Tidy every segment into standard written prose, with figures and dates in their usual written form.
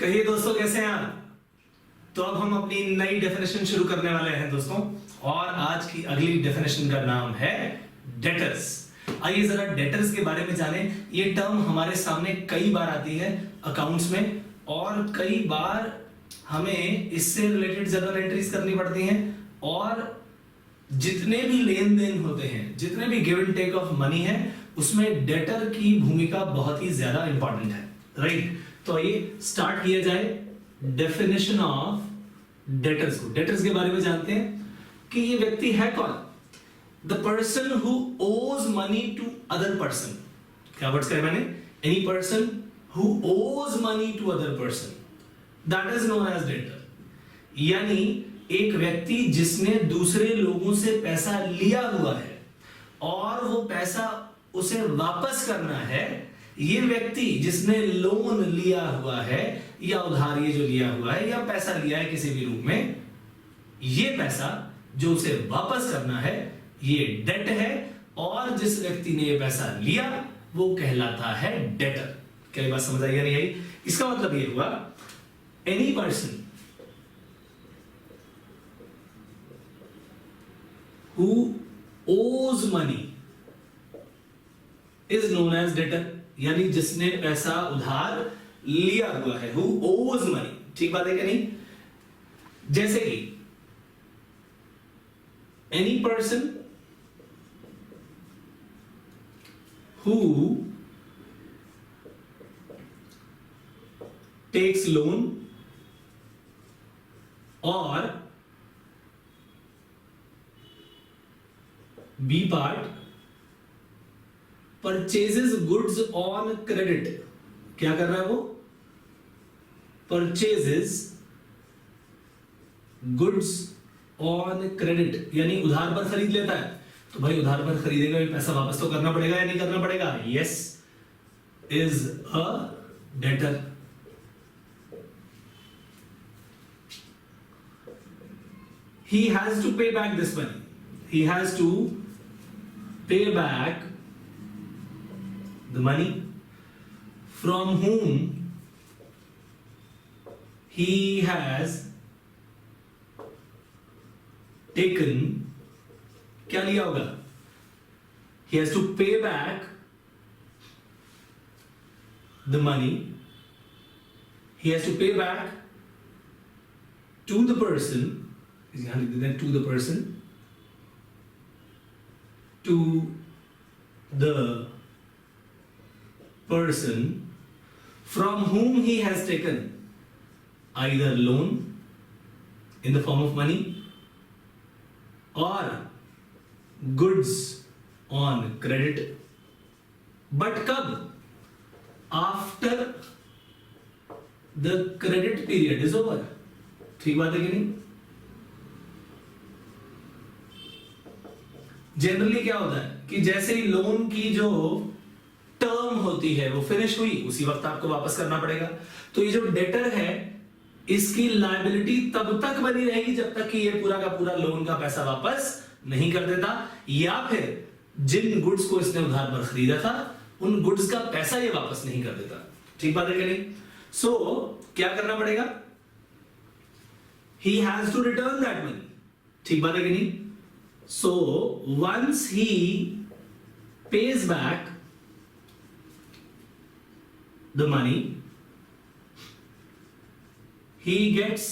कहिए दोस्तों, कैसे हैं आप? तो अब हम अपनी नई डेफिनेशन शुरू करने वाले हैं दोस्तों, और आज की अगली डेफिनेशन का नाम है डेटर्स। आइए जरा डेटर्स के बारे में जानें। ये टर्म हमारे सामने कई बार आती है अकाउंट्स में, और कई बार हमें इससे रिलेटेड जर्नल एंट्रीज करनी पड़ती हैं, और जितने भी लेन देन होते हैं, जितने भी give and take of money है, उसमें डेटर की भूमिका बहुत ही ज्यादा इंपॉर्टेंट है, राइट? तो आइए स्टार्ट किया जाए डेफिनेशन ऑफ डेटर्स को। डेटर्स के बारे में जानते हैं कि ये व्यक्ति है कौन? The person who owes money to other person. क्या वर्ड्स कहे मैंने? Any person who owes money to other person, that is known as debtor. यानी एक व्यक्ति जिसने दूसरे लोगों से पैसा लिया हुआ है और वो पैसा उसे वापस करना है, ये व्यक्ति जिसने लोन लिया हुआ है या उधार ये जो लिया हुआ है या पैसा लिया है किसी भी रूप में, ये पैसा जो उसे वापस करना है ये डेट है, और जिस व्यक्ति ने ये पैसा लिया वो कहलाता है डेटर। क्या ये बात समझ आई या नहीं आई? इसका मतलब ये हुआ any person who owes money is known as debtor। यानी जिसने पैसा उधार लिया हुआ है, who owes money। ठीक बात है क्या नहीं? जैसे कि any person who takes loan or B part purchases goods on credit. क्या कर रहा है वो? परचेजेस गुड्स ऑन क्रेडिट, यानी उधार पर खरीद लेता है। तो भाई उधार पर खरीदेगा, ये पैसा वापस तो करना पड़ेगा या नहीं करना पड़ेगा? Yes, is a debtor. He has to pay back this money. He has to pay back the money from whom he has taken। क्या लिया होगा? He has to pay back the money, he has to pay back to the person, यहां लिख देते हैं to the person, to the person from whom he has taken either loan in the form of money or goods on credit, but कब? After the credit period is over। ठीक बात है कि नहीं? जनरली क्या होता है कि जैसे ही लोन की जो टर्म होती है वो फिनिश हुई, उसी वक्त आपको वापस करना पड़ेगा। तो ये जो डेटर है इसकी लायबिलिटी तब तक बनी रहेगी जब तक कि ये पूरा का पूरा लोन का पैसा वापस नहीं कर देता, या फिर जिन गुड्स को इसने उधार पर खरीदा था उन गुड्स का पैसा ये वापस नहीं कर देता। ठीक बात है कि नहीं? सो क्या करना पड़ेगा? He has to return that money. ठीक बात है कि नहीं? So once he pays back the money, he gets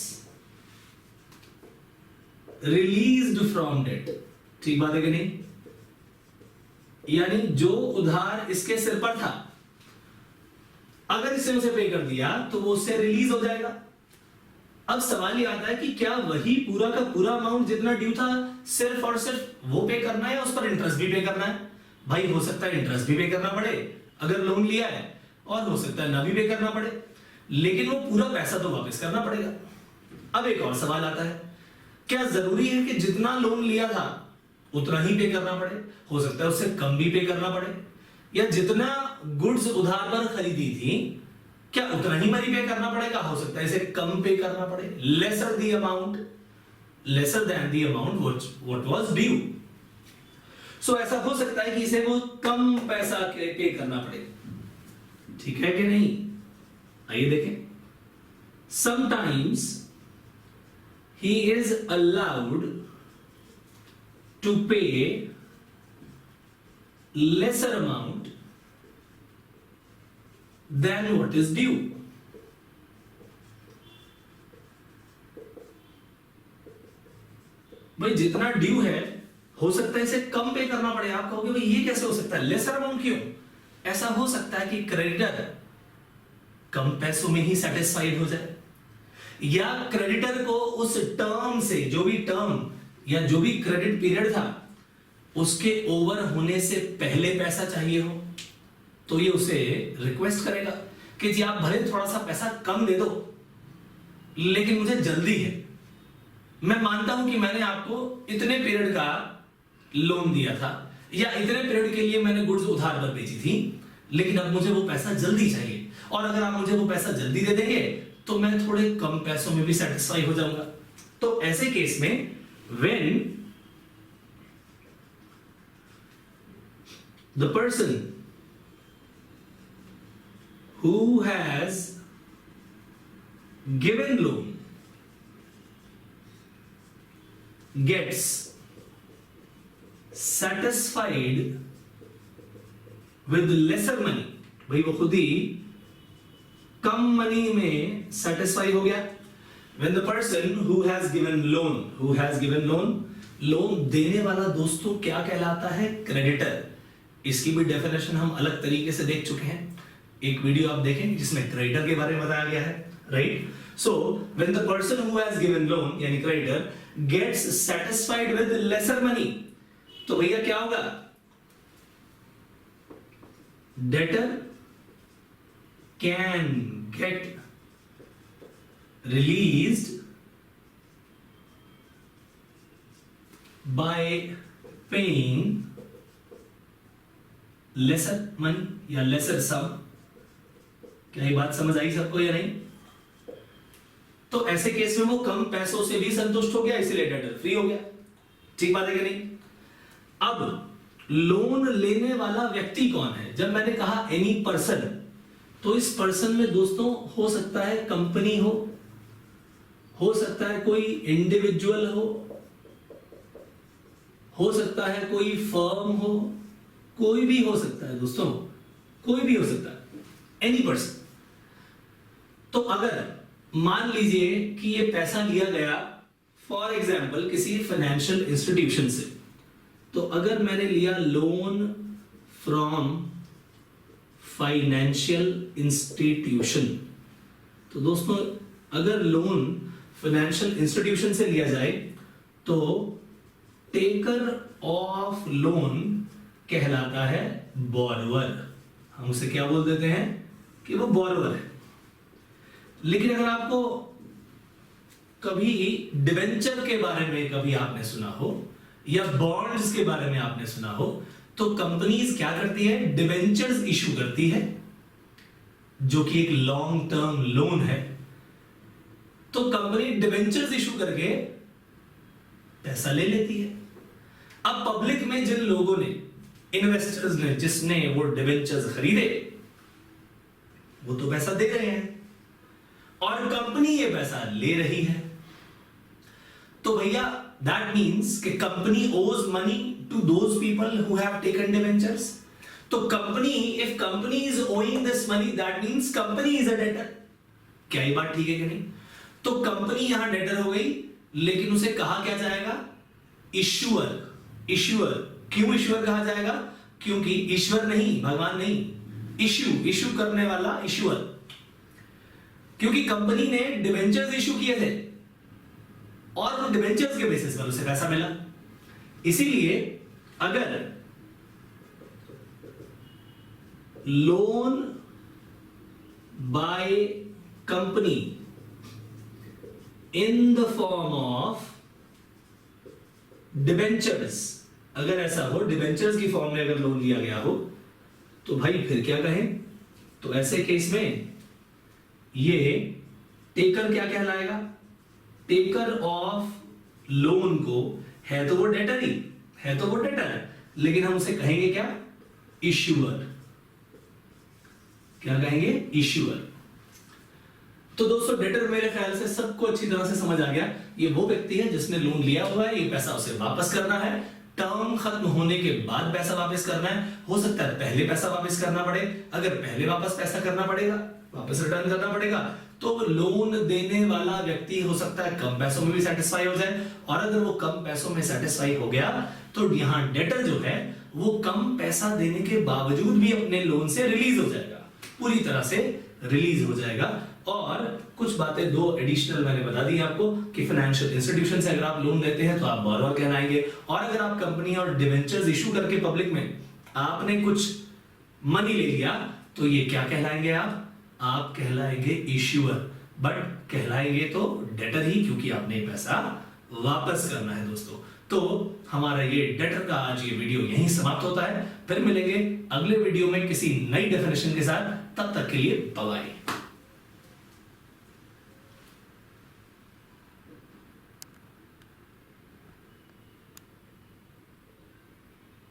released from debt। ठीक बात है कि नहीं? यानी जो उधार इसके सिर पर था, अगर इसने उसे पे कर दिया तो वो उससे रिलीज हो जाएगा। अब सवाल ये आता है कि क्या वही पूरा का पूरा अमाउंट जितना ड्यू था सिर्फ और सिर्फ वो पे करना है या उस पर इंटरेस्ट भी पे करना है? भाई हो सकता है इंटरेस्ट भी पे करना पड़े अगर लोन लिया है, और हो सकता है ना भी पे करना पड़े, लेकिन वो पूरा पैसा तो वापस करना पड़ेगा। अब एक और सवाल आता है, क्या जरूरी है कि जितना लोन लिया था उतना ही पे करना पड़े? हो सकता है उससे कम भी पे करना पड़े, या जितना गुड्स उधार पर खरीदी थी क्या उतना ही मनी पे करना पड़ेगा? हो सकता है इसे कम पे करना पड़े, lesser the amount, lesser than the amount what was due. So ऐसा हो सकता है कि इसे वो कम पैसा पे करना पड़े। ठीक है कि नहीं? आइए देखें। sometimes he is allowed to pay lesser amount than what is due. भाई जितना ड्यू है हो सकता है इसे कम पे करना पड़े। आप कहोगे भाई ये कैसे हो सकता है, लेसर अमाउंट क्यों? ऐसा हो सकता है कि क्रेडिटर कम पैसों में ही सेटिस्फाइड हो जाए, या क्रेडिटर को उस टर्म से, जो भी टर्म या जो भी क्रेडिट पीरियड था उसके ओवर होने से पहले पैसा चाहिए हो, तो ये उसे रिक्वेस्ट करेगा कि जी आप भले थोड़ा सा पैसा कम दे दो लेकिन मुझे जल्दी है। मैं मानता हूं कि मैंने आपको इतने पीरियड का लोन दिया था या इतने पीरियड के लिए मैंने गुड्स उधार पर बेची थी, लेकिन अब मुझे वो पैसा जल्दी चाहिए, और अगर आप मुझे वो पैसा जल्दी दे देंगे तो मैं थोड़े कम पैसों में भी सेटिस्फाई हो जाऊंगा। तो ऐसे केस में when the person who has given loan gets satisfied with lesser money, भाई वो खुद ही कम मनी में सेटिस्फाई हो गया। When the person who has given loan, loan देने वाला दोस्तों क्या कहलाता है? क्रेडिटर। इसकी भी डेफिनेशन हम अलग तरीके से देख चुके हैं, एक वीडियो आप देखेंगे जिसमें क्रेडिटर के बारे में बताया गया है, right? So when the person who has given loan यानी creditor gets satisfied with lesser money, तो भैया क्या होगा? Debtor can get released by paying lesser money या lesser sum। क्या ये बात समझ आई सबको या नहीं? तो ऐसे केस में वो कम पैसों से भी संतुष्ट हो गया, इसलिए डेटर फ्री हो गया। ठीक बात है कि नहीं? अब लोन लेने वाला व्यक्ति कौन है? जब मैंने कहा एनी पर्सन, तो इस पर्सन में दोस्तों हो सकता है कंपनी हो सकता है कोई इंडिविजुअल हो सकता है कोई फर्म हो, कोई भी हो सकता है दोस्तों, कोई भी हो सकता है, एनी पर्सन। तो अगर मान लीजिए कि ये पैसा लिया गया फॉर एग्जांपल किसी फाइनेंशियल इंस्टीट्यूशन से, तो अगर मैंने लिया लोन फ्रॉम फाइनेंशियल इंस्टीट्यूशन, तो दोस्तों अगर लोन फाइनेंशियल इंस्टीट्यूशन से लिया जाए तो टेकर ऑफ लोन कहलाता है बोरोवर। हम उसे क्या बोल देते हैं कि वो बोरोवर है। लेकिन अगर आपको कभी डिबेंचर के बारे में कभी आपने सुना हो या बॉन्ड्स के बारे में आपने सुना हो, तो कंपनीज क्या करती है? डिबेंचर्स इशू करती है, जो कि एक लॉन्ग टर्म लोन है। तो कंपनी डिबेंचर्स इशू करके पैसा ले लेती है। अब पब्लिक में जिन लोगों ने, इन्वेस्टर्स ने, जिसने वो डिबेंचर्स खरीदे, वो तो पैसा दे रहे हैं और कंपनी ये पैसा ले रही है। तो भैया दैट मींस कि company owes money to those people who have taken debentures. तो company, if company is owing this money, that means company is a debtor. क्या ये बात ठीक है कि नहीं? तो कंपनी यहां डेटर हो गई, लेकिन उसे कहा क्या जाएगा? इश्यूअर। इश्यूअर क्यों इश्यूअर कहा जाएगा? क्योंकि ईश्वर नहीं, भगवान नहीं, इश्यू करने वाला इश्यूअर। क्योंकि कंपनी ने डिबेंचर्स इश्यू किए थे और वो डिबेंचर्स के बेसिस पर उसे पैसा मिला। इसीलिए अगर loan by company in the form of debentures, अगर ऐसा हो, डिबेंचर्स की फॉर्म में अगर लोन लिया गया हो, तो भाई फिर क्या कहें? तो ऐसे केस में ये टेकर क्या कहलाएगा? टेकर ऑफ लोन को है तो वो डेटर ही है, तो वो डेटर है, लेकिन हम उसे कहेंगे क्या? इश्यूअर। क्या कहेंगे? इश्यूअर। तो दोस्तों डेटर मेरे ख्याल से सबको अच्छी तरह से समझ आ गया। ये वो व्यक्ति है जिसने लोन लिया हुआ है, ये पैसा उसे वापस करना है, टर्म खत्म होने के बाद पैसा वापस करना है। हो सकता है पहले पैसा वापस करना पड़े, अगर पहले वापस पैसा करना पड़ेगा, वापस रिटर्न करना पड़ेगा, तो लोन देने वाला व्यक्ति हो सकता है कम पैसों में भी सेटिस्फाई हो जाए, और अगर वो कम पैसों में सेटिस्फाई हो गया तो यहाँ डेटर जो है वो कम पैसा देने के बावजूद भी अपने लोन से रिलीज हो जाएगा, पूरी तरह से रिलीज हो जाएगा। और कुछ बातें दो एडिशनल मैंने बता दी आपको कि फाइनेंशियल इंस्टीट्यूशन से अगर आप लोन लेते हैं तो आप बोरोवर कहलाएंगे, और अगर आप कंपनी और डिवेंचर्स इशू करके पब्लिक में आपने कुछ मनी ले लिया तो ये क्या कहलाएंगे आप कहलाएंगे इश्यूअर, बट कहलाएंगे तो डेटर ही, क्योंकि आपने पैसा वापस करना है दोस्तों। तो हमारा ये डेटर का आज ये वीडियो यहीं समाप्त होता है। फिर मिलेंगे अगले वीडियो में किसी नई डेफिनेशन के साथ, तब तक के लिए बाय बाय।